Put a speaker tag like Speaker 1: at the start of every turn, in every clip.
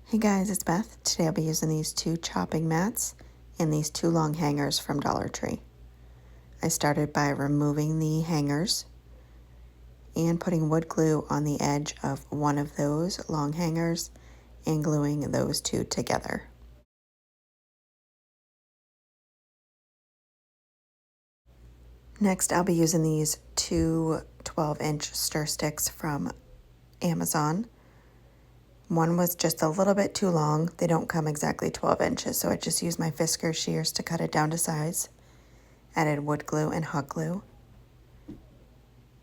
Speaker 1: Hey guys, it's Beth. Today I'll be using these two chopping mats and these two long hangers from Dollar Tree. I started by removing the hangers and putting wood glue on the edge of one of those long hangers and gluing those two together. Next, I'll be using these two 12-inch stir sticks from Amazon. One was just a little bit too long. They don't come exactly 12 inches, so I just used my Fisker shears to cut it down to size. Added wood glue and hot glue,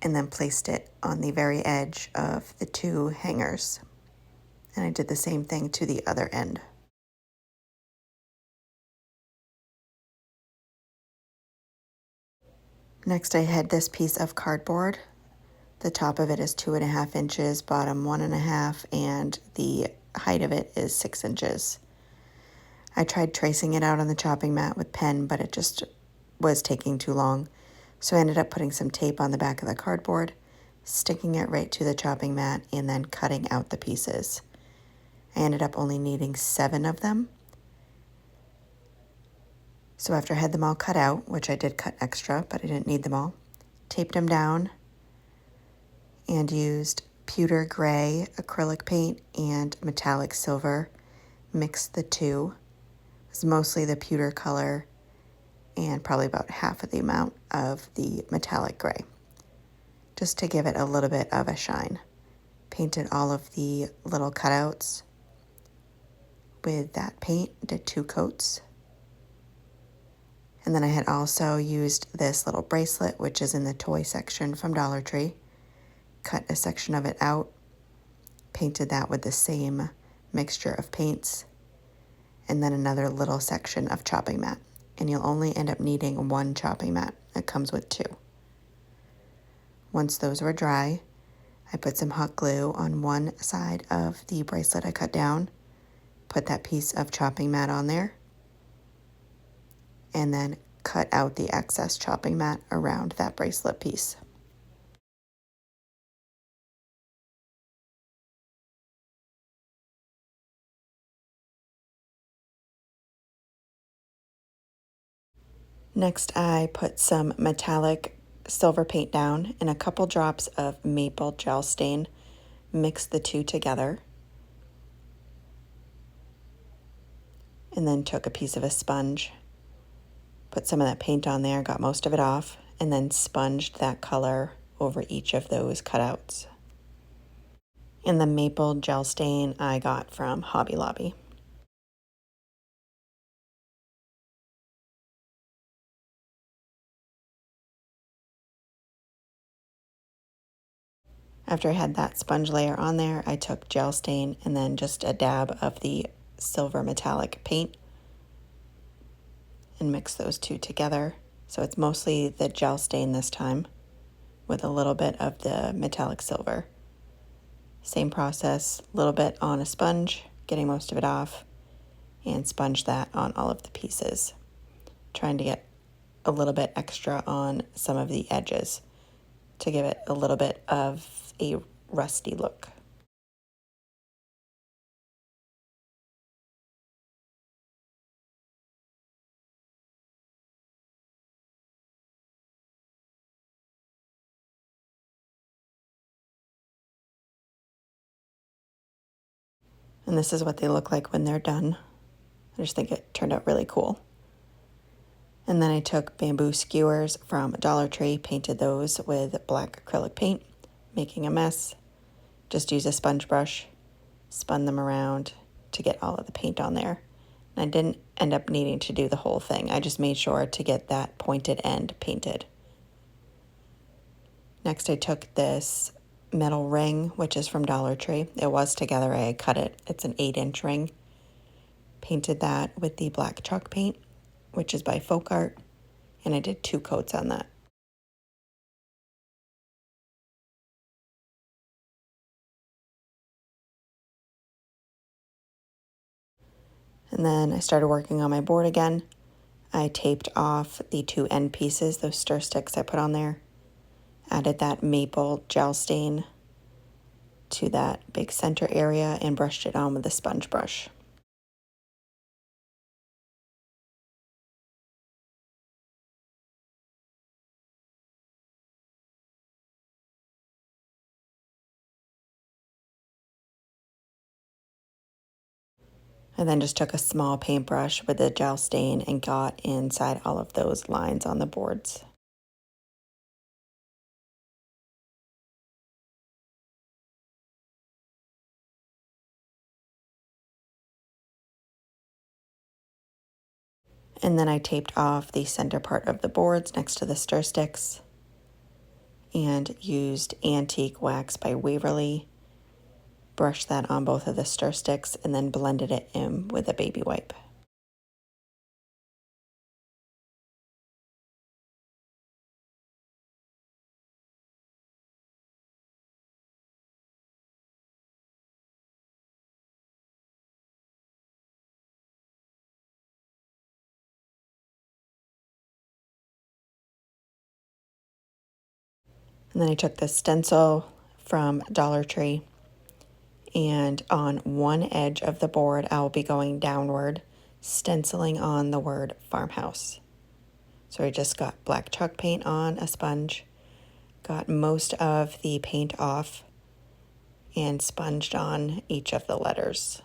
Speaker 1: and then placed it on the very edge of the two hangers. And I did the same thing to the other end. Next, I had this piece of cardboard. The top of it is 2.5 inches, bottom 1.5, and the height of it is 6 inches. I tried tracing it out on the chopping mat with pen, but it just was taking too long. So I ended up putting some tape on the back of the cardboard, sticking it right to the chopping mat, and then cutting out the pieces. I ended up only needing 7 of them. So after I had them all cut out, which I did cut extra, but I didn't need them all, taped them down and used pewter gray acrylic paint and metallic silver. Mixed the two. It was mostly the pewter color and probably about half of the amount of the metallic gray, just to give it a little bit of a shine. Painted all of the little cutouts with that paint, did 2 coats. And then I had also used this little bracelet, which is in the toy section from Dollar Tree. Cut a section of it out, painted that with the same mixture of paints, and then another little section of chopping mat. And you'll only end up needing 1 chopping mat. It comes with 2. Once those were dry, I put some hot glue on one side of the bracelet I cut down, put that piece of chopping mat on there, and then cut out the excess chopping mat around that bracelet piece. Next, I put some metallic silver paint down and a couple drops of maple gel stain, mixed the two together, and then took a piece of a sponge, put some of that paint on there, got most of it off, and then sponged that color over each of those cutouts. And the maple gel stain I got from Hobby Lobby. After I had that sponge layer on there, I took gel stain and then just a dab of the silver metallic paint and mixed those two together. So it's mostly the gel stain this time with a little bit of the metallic silver. Same process, a little bit on a sponge, getting most of it off, and sponge that on all of the pieces. Trying to get a little bit extra on some of the edges to give it a little bit of a rusty look. And this is what they look like when they're done. I just think it turned out really cool. And then I took bamboo skewers from Dollar Tree, painted those with black acrylic paint, making a mess. Just use a sponge brush, spun them around to get all of the paint on there. And I didn't end up needing to do the whole thing. I just made sure to get that pointed end painted. Next, I took this metal ring, which is from Dollar Tree. It was together, I cut it. It's an 8-inch ring. Painted that with the black chalk paint, which is by Folkart, and I did 2 coats on that. And then I started working on my board again. I taped off the 2 end pieces, those stir sticks I put on there. Added that maple gel stain to that big center area and brushed it on with a sponge brush. And then just took a small paintbrush with a gel stain and got inside all of those lines on the boards. And then I taped off the center part of the boards next to the stir sticks and used Antique Wax by Waverly. Brushed that on both of the stir sticks and then blended it in with a baby wipe. And then I took the stencil from Dollar Tree, and on one edge of the board, I will be going downward, stenciling on the word Farmhouse. So I just got black chalk paint on a sponge, got most of the paint off, and sponged on each of the letters.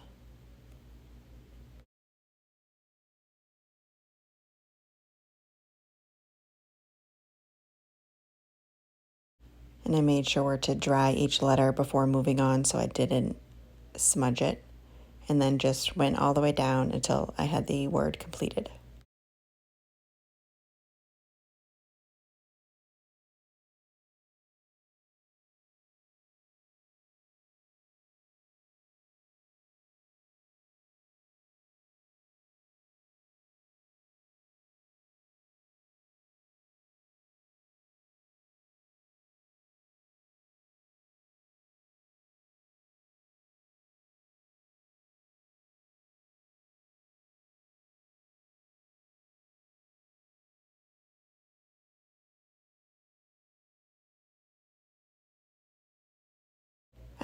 Speaker 1: And I made sure to dry each letter before moving on so I didn't smudge it, and then just went all the way down until I had the word completed.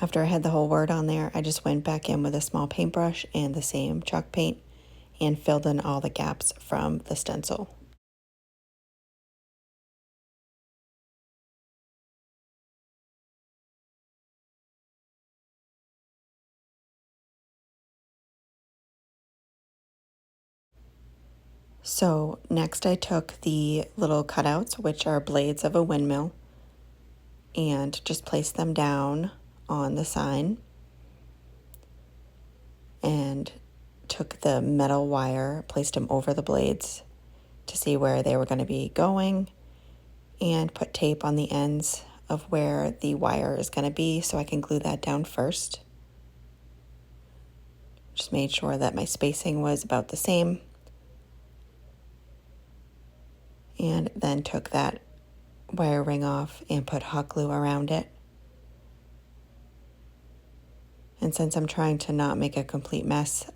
Speaker 1: After I had the whole word on there, I just went back in with a small paintbrush and the same chalk paint and filled in all the gaps from the stencil. So next I took the little cutouts, which are blades of a windmill, and just placed them down on the sign, and took the metal wire, placed them over the blades to see where they were going to be going, and put tape on the ends of where the wire is going to be so I can glue that down first. Just made sure that my spacing was about the same. And then took that wire ring off and put hot glue around it. And since I'm trying to not make a complete mess,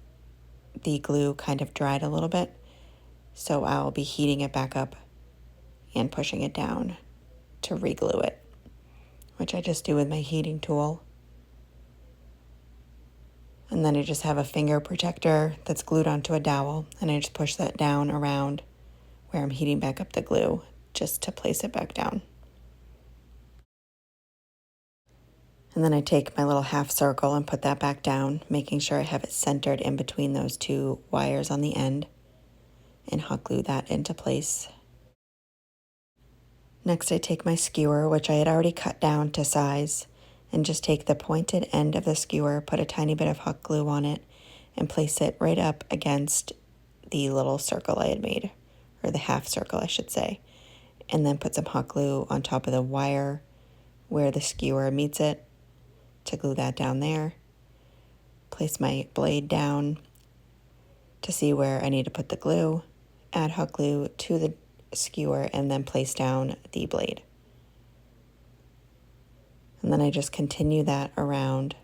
Speaker 1: the glue kind of dried a little bit. So I'll be heating it back up and pushing it down to re-glue it, which I just do with my heating tool. And then I just have a finger protector that's glued onto a dowel, and I just push that down around where I'm heating back up the glue just to place it back down. And then I take my little half circle and put that back down, making sure I have it centered in between those two wires on the end, and hot glue that into place. Next, I take my skewer, which I had already cut down to size, and just take the pointed end of the skewer, put a tiny bit of hot glue on it, and place it right up against the little circle I had made, or the half circle, I should say, and then put some hot glue on top of the wire where the skewer meets it to glue that down there. Place my blade down to see where I need to put the glue, add hot glue to the skewer, and then place down the blade. And then I just continue that around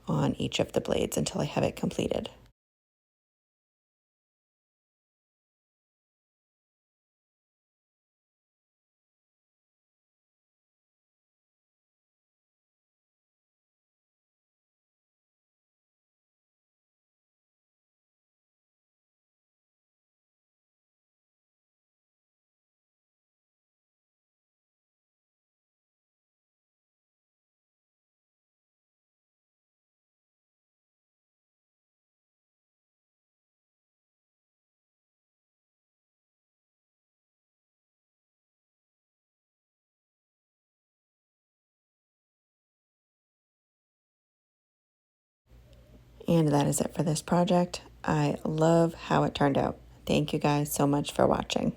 Speaker 1: on each of the blades until I have it completed. And that is it for this project. I love how it turned out. Thank you guys so much for watching.